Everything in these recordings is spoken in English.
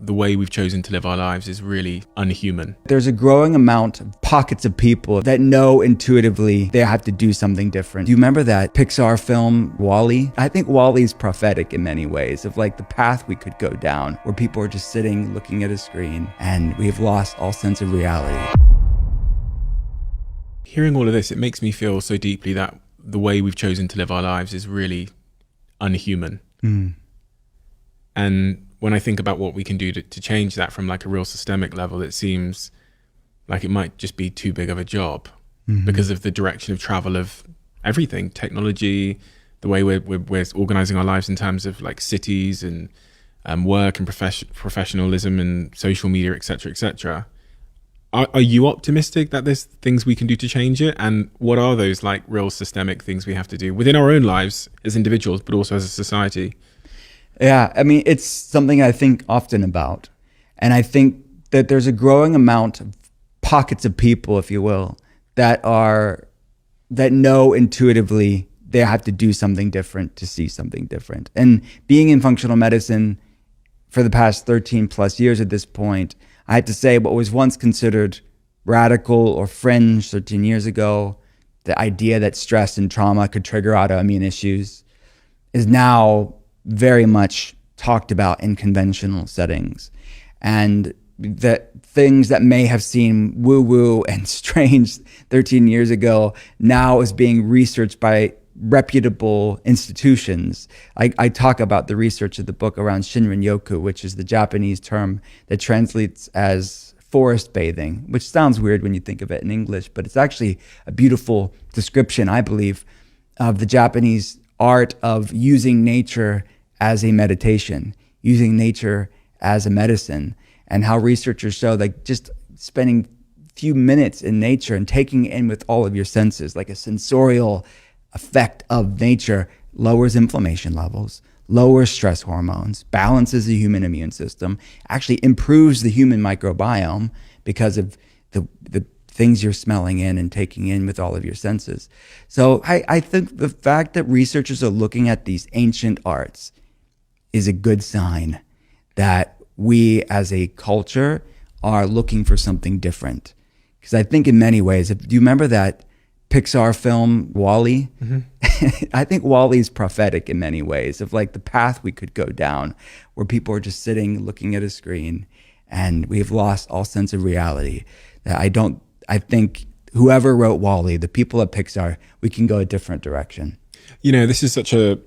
the way we've chosen to live our lives is really unhuman. There's a growing amount of pockets of people that know intuitively they have to do something different. Do you remember that Pixar film, WALL-E? I think WALL-E's prophetic in many ways of like the path we could go down where people are just sitting looking at a screen and we've lost all sense of reality. Hearing all of this, it makes me feel so deeply that the way we've chosen to live our lives is really unhuman. And when I think about what we can do to change that from like a real systemic level, it seems like it might just be too big of a job because of the direction of travel of everything, technology, the way we're organizing our lives in terms of like cities and work and professionalism and social media, et cetera, et cetera. Are you optimistic that there's things we can do to change it? And what are those like real systemic things we have to do within our own lives as individuals, but also as a society? Yeah, I mean, it's something I think often about. And I think that there's a growing amount of pockets of people, if you will, that know intuitively they have to do something different to see something different. And being in functional medicine for the past 13 plus years at this point, I had to say what was once considered radical or fringe 13 years ago, the idea that stress and trauma could trigger autoimmune issues, is now very much talked about in conventional settings. And that things that may have seemed woo-woo and strange 13 years ago now is being researched by reputable institutions. I talk about the research of the book around Shinrin-yoku, which is the Japanese term that translates as forest bathing, which sounds weird when you think of it in English, but it's actually a beautiful description, I believe, of the Japanese art of using nature as a meditation, using nature as a medicine, and how researchers show that just spending a few minutes in nature and taking it in with all of your senses, like a sensorial effect of nature, lowers inflammation levels, lowers stress hormones, balances the human immune system, actually improves the human microbiome because of the things you're smelling in and taking in with all of your senses. So I think the fact that researchers are looking at these ancient arts is a good sign that we as a culture are looking for something different. Because I think in many ways, do you remember that Pixar film, WALL-E? I think WALL-E's prophetic in many ways of like the path we could go down where people are just sitting looking at a screen and we've lost all sense of reality. I think whoever wrote WALL-E, the people at Pixar, we can go a different direction. You know, this is such an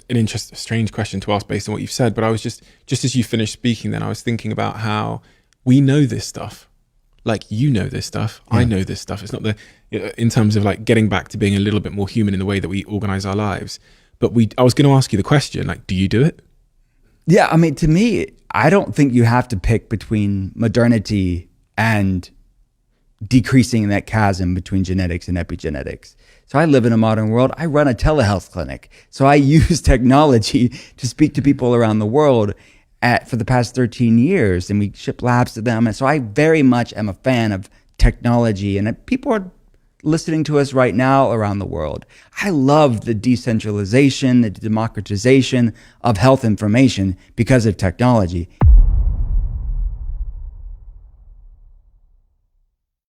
interesting, strange question to ask based on what you've said, but I was just as you finished speaking then, I was thinking about how we know this stuff. Like, you know this stuff, yeah. I know this stuff. It's not in terms of like getting back to being a little bit more human in the way that we organize our lives. But I was going to ask you the question, like, do you do it? Yeah, I mean, to me, I don't think you have to pick between modernity and decreasing that chasm between genetics and epigenetics. So I live in a modern world. I run a telehealth clinic. So I use technology to speak to people around the world for the past 13 years, and we ship labs to them. And so I very much am a fan of technology, and people are listening to us right now around the world. I love the decentralization, the democratization of health information because of technology.